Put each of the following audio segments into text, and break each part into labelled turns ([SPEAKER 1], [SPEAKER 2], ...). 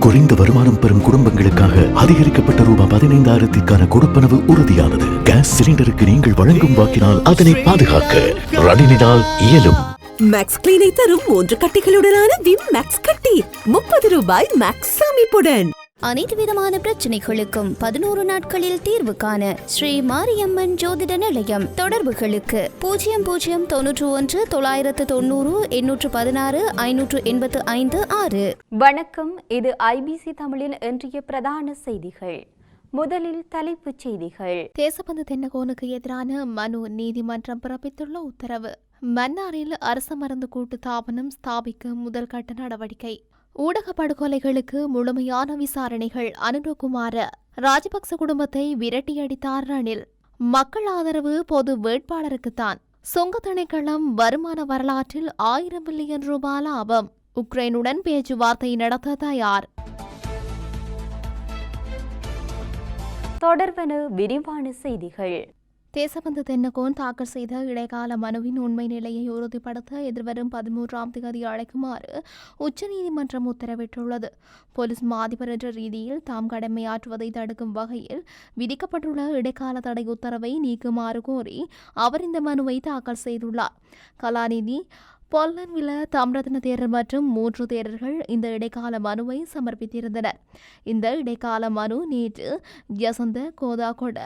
[SPEAKER 1] குறைந்த வருமானம் பெறும் குடும்பங்களுக்காக அதிகரிக்கப்பட்ட ரூபாய் 15,000 கொடுப்பனவு உறுதியானது. கேஸ் சிலிண்டருக்கு நீங்கள் வழங்கும் வாக்கினால் அதனை பாதுகாக்க ரணிலினால் இயலும்.
[SPEAKER 2] மேக்ஸ் கிளீனை தரும் 3 கட்டிகளுடனான விம் மேக்ஸ் கட்டி 30 ரூபாய் மேக்ஸ் அமைப்புடன்.
[SPEAKER 3] அனைத்து விதமான பிரச்சனைகளுக்கும் 11 நாட்களில் தீர்வு காண ஸ்ரீ மாரியம்மன் ஜோதிட நிலையம். தொடர்புகளுக்கு 0091 990 816 585 6.
[SPEAKER 4] வணக்கம், இது ஐபிசி தமிழின் இன்றைய பிரதான செய்திகள். முதலில் தலைப்புச் செய்திகள்.
[SPEAKER 3] தேசபந்து தென்னகோனுக்கு எதிரான மனு நீதிமன்றம் பிறப்பித்துள்ள உத்தரவு. மன்னாரில் அரச மருந்து கூட்டு தாபனம் ஸ்தாபிக்க முதல் கட்ட நடவடிக்கை. ஊடக படுகொலைகளுக்கு முழுமையான விசாரணைகள். அனுரகுமார ராஜபக்ச குடும்பத்தை விரட்டியடித்தார் ரணில். மக்கள் ஆதரவு பொது வேட்பாளருக்குத்தான். சுங்க திணைக்களம் வருமான வரலாற்றில் 1000 பில்லியன் ரூபாய் லாபம். உக்ரைனுடன் பேச்சுவார்த்தை நடத்த தயார்.
[SPEAKER 4] தொடர்வன விரிவான செய்திகள்.
[SPEAKER 3] தேசபந்து தென்னகோன் தாக்கல் செய்த இடைக்கால மனுவின் உண்மை நிலையை உறுதிப்படுத்த எதிர்வரும் 13ஆம் தேதி அழைக்குமாறு உச்சநீதிமன்றம் உத்தரவிட்டுள்ளது. போலீஸ் மாதிபர் என்ற ரீதியில் தாம் கடமையாற்றுவதை தடுக்கும் வகையில் விதிக்கப்பட்டுள்ள இடைக்கால தடை உத்தரவை நீக்குமாறு கோரி அவர் இந்த மனுவை தாக்கல் செய்துள்ளார். கலாநிதி பொல்லன்வில தம்ரத்ன தேரர் மற்றும் 3 தேரர்கள் இந்த இடைக்கால மனுவை சமர்ப்பித்திருந்தனர். இந்த இடைக்கால மனு நேற்று யசந்த கோதாகொட,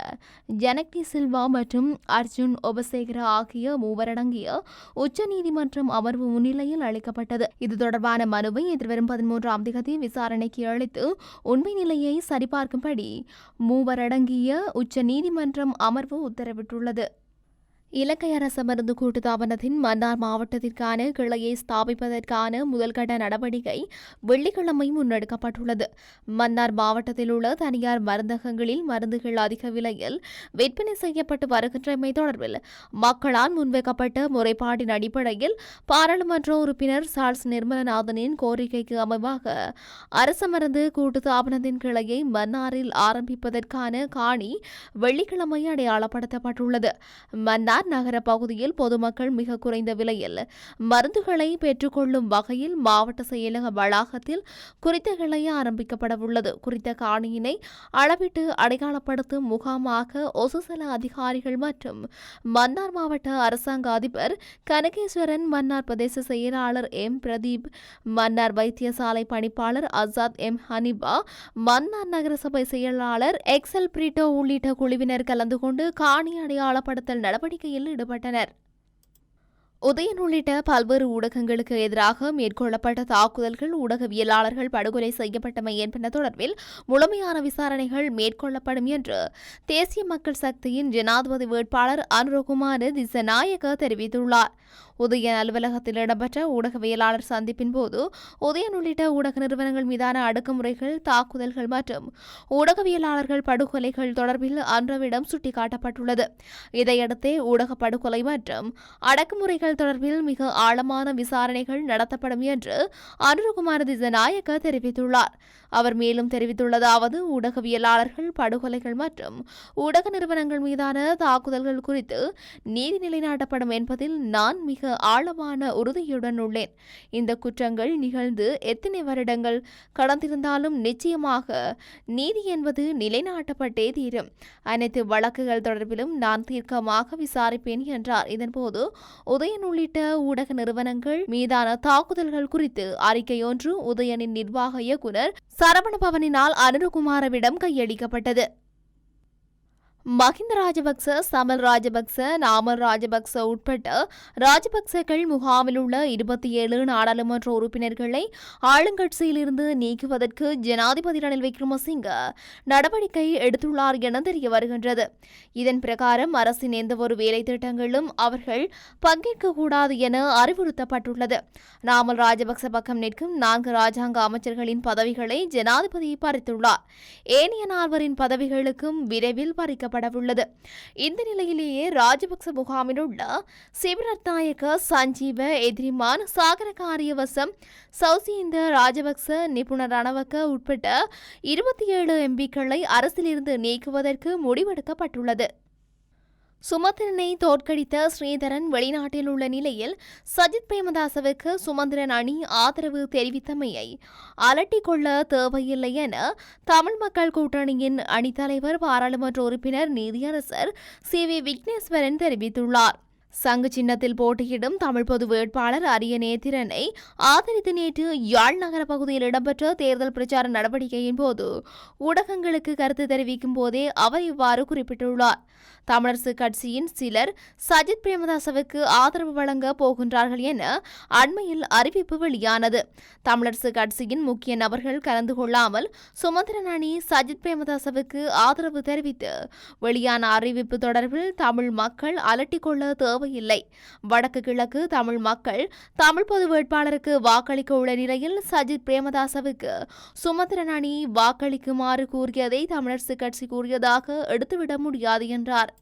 [SPEAKER 3] ஜனக்தி சில்வா மற்றும் அர்ஜுன் ஒபசேகர ஆகிய 3 அடங்கிய உச்சநீதிமன்றம் அமர்வு முன்னிலையில் அளிக்கப்பட்டது. இது தொடர்பான மனுவை எதிர்வரும் 13ஆம் தேதி விசாரணைக்கு அளித்து உண்மை நிலையை சரிபார்க்கும்படி 3 அடங்கிய உச்சநீதிமன்றம் அமர்வு உத்தரவிட்டுள்ளது. இலங்கை அரச மருந்து கூட்டுத்தாபனத்தின் மன்னார் மாவட்டத்திற்கான கிளையை ஸ்தாபிப்பதற்கான முதல்கட்ட நடவடிக்கை வெள்ளிக்கிழமை முன்னெடுக்கப்பட்டுள்ளது. மன்னார் மாவட்டத்தில் உள்ள தனியார் மருந்தகங்களில் மருந்துகள் அதிக விலையில் விற்பனை செய்யப்பட்டு வருகின்றமை தொடர்பில் மக்களால் முன்வைக்கப்பட்ட முறைப்பாட்டின் அடிப்படையில் பாராளுமன்ற உறுப்பினர் சார்ல்ஸ் நிர்மலநாதனின் கோரிக்கைக்கு அமைவாக அரச மருந்து கூட்டுத்தாபனத்தின் கிளையை மன்னாரில் ஆரம்பிப்பதற்கான காணி வெள்ளிக்கிழமை அடையாளப்படுத்தப்பட்டுள்ளது. மன்னார் நகர பகுதியில் பொதுமக்கள் மிக குறைந்த விலையில் மருந்துகளை பெற்றுக்கொள்ளும் வகையில் மாவட்ட செயலக வளாகத்தில் குறித்த கிளை ஆரம்பிக்கப்படவுள்ளது. குறித்த காணியினை அளவிட்டு அடையாளப்படுத்தும் முகாமாக ஒசுசல அதிகாரிகள் மற்றும் மன்னார் மாவட்ட அரசாங்க அதிபர் கனகேஸ்வரன், மன்னார் பிரதேச செயலாளர் எம் பிரதீப், மன்னார் வைத்தியசாலை பணிப்பாளர் அசாத் எம் ஹனிபா, மன்னார் நகரசபை செயலாளர் எக்ஸல் பிரிட்டோ உள்ளிட்ட குழுவினர் கலந்து கொண்டு காணி அடையாளப்படுத்தல் நடவடிக்கையில் ஈடுபட்டனர். உதயன் உள்ளிட்ட பல்வேறு ஊடகங்களுக்கு எதிராக மேற்கொள்ளப்பட்ட தாக்குதல்கள், ஊடகவியலாளர்கள் படுகொலை செய்யப்பட்டமை என்பன தொடர்பில் முழுமையான விசாரணைகள் மேற்கொள்ளப்படும் என்று தேசிய மக்கள் சக்தியின் ஜனாதிபதி வேட்பாளர் அனுரகுமார திசநாயக்க தெரிவித்துள்ளார். உதயன் அலுவலகத்தில் இடம்பெற்ற ஊடகவியலாளர் சந்திப்பின் போது உதயன் உள்ளிட்ட ஊடக நிறுவனங்கள் மீதான அடக்குமுறைகள், தாக்குதல்கள் மற்றும் ஊடகவியலாளர்கள் படுகொலைகள் தொடர்பில் அன்ரவிடம் சுட்டிக்காட்டப்பட்டுள்ளது. இதையடுத்தே ஊடக படுகொலை மற்றும் அடக்குமுறைகள் தொடர்பில் மிக ஆழமான விசாரணைகள் நடத்தப்படும் என்று அனுரகுமார திசநாயக்க தெரிவித்துள்ளார். அவர் மேலும் தெரிவித்துள்ளதாவது, ஊடகவியலாளர்கள் படுகொலைகள் மற்றும் ஊடக நிறுவனங்கள் மீதான தாக்குதல்கள் குறித்து நீதி நிலைநாட்டப்படும் என்பதில் நான் மிக ஆழமான உறுதியுடன் உள்ளேன். இந்த குற்றங்கள் நிகழ்ந்து எத்தனை வருடங்கள் கடந்திருந்தாலும் நிச்சயமாக நீதி என்பது நிலைநாட்டப்பட்டே தீரும். அனைத்து வழக்குகள் தொடர்பிலும் நான் தீர்க்கமாக விசாரிப்பேன் என்றார். இதன்போது உதயன் உள்ளிட்ட ஊடக நிறுவனங்கள் மீதான தாக்குதல்கள் குறித்து அறிக்கையொன்று உதயனின் நிர்வாக இயக்குநர் சரவணபவனினால் அனுரகுமாரவிடம் கையளிக்கப்பட்டது. மஹிந்த ராஜபக்ச, சமல் ராஜபக்ச, நாமல் ராஜபக்ச உட்பட்ட ராஜபக்சர்கள் முகாமில் உள்ள 27 நாடாளுமன்ற உறுப்பினர்களை ஆளுங்கட்சியிலிருந்து நீக்குவதற்கு ஜனாதிபதி ரணில் விக்ரமசிங்க நடவடிக்கை எடுத்துள்ளார் என தெரிய வருகின்றது. இதன் பிரகாரம் அரசின் எந்தவொரு வேலை திட்டங்களும் அவர்கள் பங்கேற்கக்கூடாது என அறிவுறுத்தப்பட்டுள்ளது. நாமல் ராஜபக்ச பக்கம் நிற்கும் 4 ராஜாங்க அமைச்சர்களின் பதவிகளை ஜனாதிபதி பறித்துள்ளார். ஏனைய 4 பதவிகளுக்கும் விரைவில் பறிக்கப்பட உள்ளது. இந்த நிலையிலேயே ராஜபக்ச முகாமில் உள்ள சிவரத்நாயக்க, சஞ்சீவ, எதிரிமான், சாகர காரியவசம், சௌசிந்த ராஜபக்ச, நிபுணர் ரணவக்க உட்பட்ட 27 எம்பிக்களை அரசிலிருந்து நீக்குவதற்கு முடிவெடுக்கப்பட்டுள்ளது. சுமந்திரனை தோற்கடித்த ஸ்ரீதரன் வெளிநாட்டில் உள்ள நிலையில் சஜித் பிரேமதாசவுக்கு சுமந்திரன் அணி ஆதரவு தெரிவித்தமையை அலட்டிக்கொள்ள தேவையில்லை என தமிழ் மக்கள் கூட்டணியின் அணித்தலைவர் பாராளுமன்ற உறுப்பினர் நீதியரசர் சி.வி. விக்னேஸ்வரன் தெரிவித்துள்ளார். சங்கு சின்னத்தில் போட்டியிடும் தமிழ் பொது வேட்பாளர் அரிய நேத்திரனை ஆதரித்து நேற்று யாழ் நகர பகுதியில் இடம்பெற்ற தேர்தல் பிரச்சார நடவடிக்கையின் போது ஊடகங்களுக்கு கருத்து தெரிவிக்கும் போதே அவர் இவ்வாறு குறிப்பிட்டுள்ளார். தமிழரசு கட்சியின் சிலர் சஜித் பிரேமதாசவுக்கு ஆதரவு வழங்க போகின்றார்கள் என அண்மையில் அறிவிப்பு வெளியானது. தமிழரசு கட்சியின் முக்கிய நபர்கள் கலந்து கொள்ளாமல் சுமந்திரன் அணி சஜித் பிரேமதாசவுக்கு ஆதரவு தெரிவித்து வெளியான அறிவிப்பு தொடர்பில் தமிழ் மக்கள் அலட்டிக்கொள்ள தேவையில்லை. வடக்கு கிழக்கு தமிழ் மக்கள் தமிழ் பொது வேட்பாளருக்கு வாக்களிக்க உள்ள நிலையில் சஜித் பிரேமதாசவுக்கு சுமந்திரன் அணி வாக்களிக்குமாறு கூறியதை தமிழரசு கட்சி கூறியதாக எடுத்துவிட முடியாது என்றார்.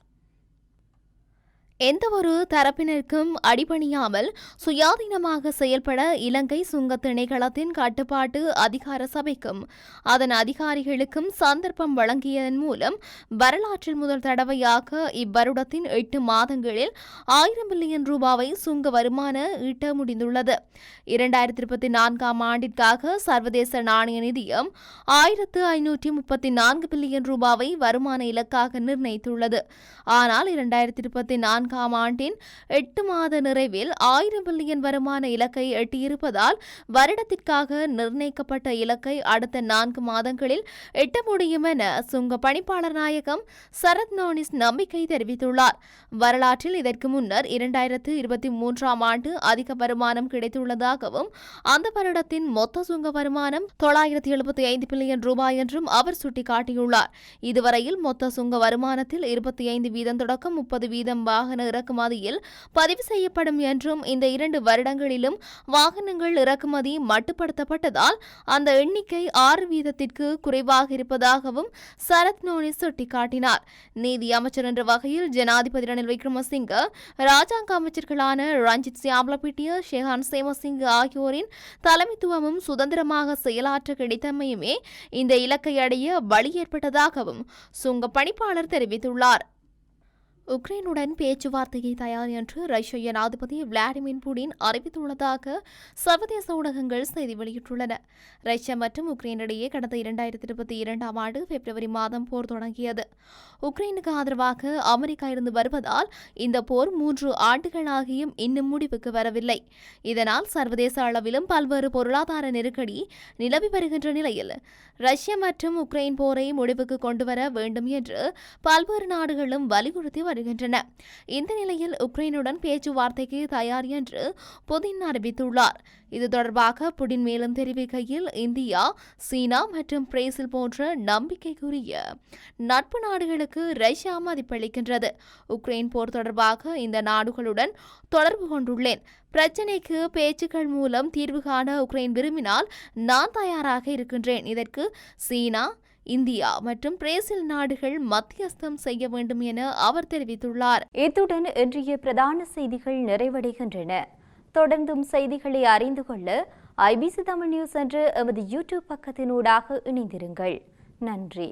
[SPEAKER 3] எந்தவொரு தரப்பினருக்கும் அடிபணியாமல் சுயாதீனமாக செயல்பட இலங்கை சுங்க திணைக்களத்தின் கட்டுப்பாட்டு அதிகார சபைக்கும் அதன் அதிகாரிகளுக்கும் சந்தர்ப்பம் வழங்கியதன் மூலம் வரலாற்றில் முதல் தடவையாக இவ்வருடத்தின் 8 மாதங்களில் 1000 பில்லியன் ரூபாவை சுங்க வருமான ஈட்ட முடிந்துள்ளது. 2024 ஆண்டிற்காக சர்வதேச நாணய நிதியம் 1534 பில்லியன் ரூபாவை வருமான இலக்காக நிர்ணயித்துள்ளது. ஆனால் 2024 ஆண்டின் 8 மாத நிறைவில் 1000 பில்லியன் வருமான இலக்கை எட்டியிருப்பதால் வருடத்திற்காக நிர்ணயிக்கப்பட்ட இலக்கை அடுத்த 4 மாதங்களில் எட்ட முடியும் என சுங்க பணிப்பாளர் நாயகம் சரத் நோனிஸ் நம்பிக்கை தெரிவித்துள்ளார். வரலாற்றில் இதற்கு முன்னர் 2023 ஆண்டு அதிக வருமானம் கிடைத்துள்ளதாகவும் அந்த வருடத்தின் மொத்த சுங்க வருமானம் 975 பில்லியன் ரூபாய் என்றும் அவர் சுட்டிக்காட்டியுள்ளார். இதுவரையில் மொத்த சுங்க வருமானத்தில் 25% தொடக்கம் 30% வாகன இறக்குமதியில் பதிவு செய்யப்படும் என்றும் இந்த 2 வருடங்களிலும் வாகனங்கள் இறக்குமதி மட்டுப்படுத்தப்பட்டதால் அந்த எண்ணிக்கை 6% குறைவாக இருப்பதாகவும் சரத் நோனிஸ் சுட்டிக்காட்டினார். நீதி அமைச்சர் என்ற வகையில் ஜனாதிபதி ரணில் விக்ரமசிங்க, ராஜாங்க அமைச்சர்களான ரஞ்சித் சியாமலப்பிட்டிய, ஷெஹான் சேமசிங்க ஆகியோரின் தலைமைத்துவமும் சுதந்திரமாக செயலாற்ற கிடைத்தமையுமே இந்த இலக்கை அடைய வழி ஏற்பட்டதாகவும் சுங்க பணிப்பாளர் தெரிவித்துள்ளார். உக்ரைனுடன் பேச்சுவார்த்தையை தயார் என்று ரஷ்ய ஜனாதிபதி விளாடிமிர் புடின் அறிவித்துள்ளதாக சர்வதேச ஊடகங்கள் செய்தி வெளியிட்டுள்ளன. ரஷ்யா மற்றும் உக்ரைன் இடையே கடந்த 2022 ஆண்டு பிப்ரவரி மாதம் போர் தொடங்கியது. உக்ரைனுக்கு ஆதரவாக அமெரிக்கா இருந்து வருவதால் இந்த போர் 3 ஆண்டுகளாகியும் இன்னும் முடிவுக்கு வரவில்லை. இதனால் சர்வதேச அளவிலும் பல்வேறு பொருளாதார நெருக்கடி நிலவி வருகின்ற நிலையில் ரஷ்யா மற்றும் உக்ரைன் போரை முடிவுக்கு கொண்டுவர வேண்டும் என்று பல்வேறு நாடுகளும் வலியுறுத்தி வருகின்றன. இந்த நிலையில் உக்ரைனுடன் பேச்சுவார்த்தைக்கு தயார் என்று புதின் அறிவித்துள்ளார். இது தொடர்பாக புடின் மேலும் தெரிவிக்கையில், இந்தியா, சீனா மற்றும் பிரேசில் போன்ற நம்பிக்கைக்குரிய நட்பு நாடுகளுக்கு ரஷ்யா மதிப்பளிக்கின்றது. உக்ரைன் போர் தொடர்பாக இந்த நாடுகளுடன் தொடர்பு கொண்டுள்ளேன். பிரச்சினைக்கு பேச்சுக்கள் மூலம் தீர்வு காண உக்ரைன் விரும்பினால் நான் தயாராக இருக்கின்றேன். இதற்கு சீனா, இந்தியா மற்றும் பிரேசில் நாடுகள் மத்தியஸ்தம் செய்ய வேண்டும் என அவர் தெரிவித்துள்ளார்.
[SPEAKER 4] இத்துடன் இன்றைய பிரதான செய்திகள் நிறைவடைகின்றன. தொடர்ந்தும் செய்திகளை அறிந்து கொள்ள IBC தமிழ் நியூஸ் என்ற எமது யூடியூப் பக்கத்தினூடாக இணைந்திருங்கள். நன்றி.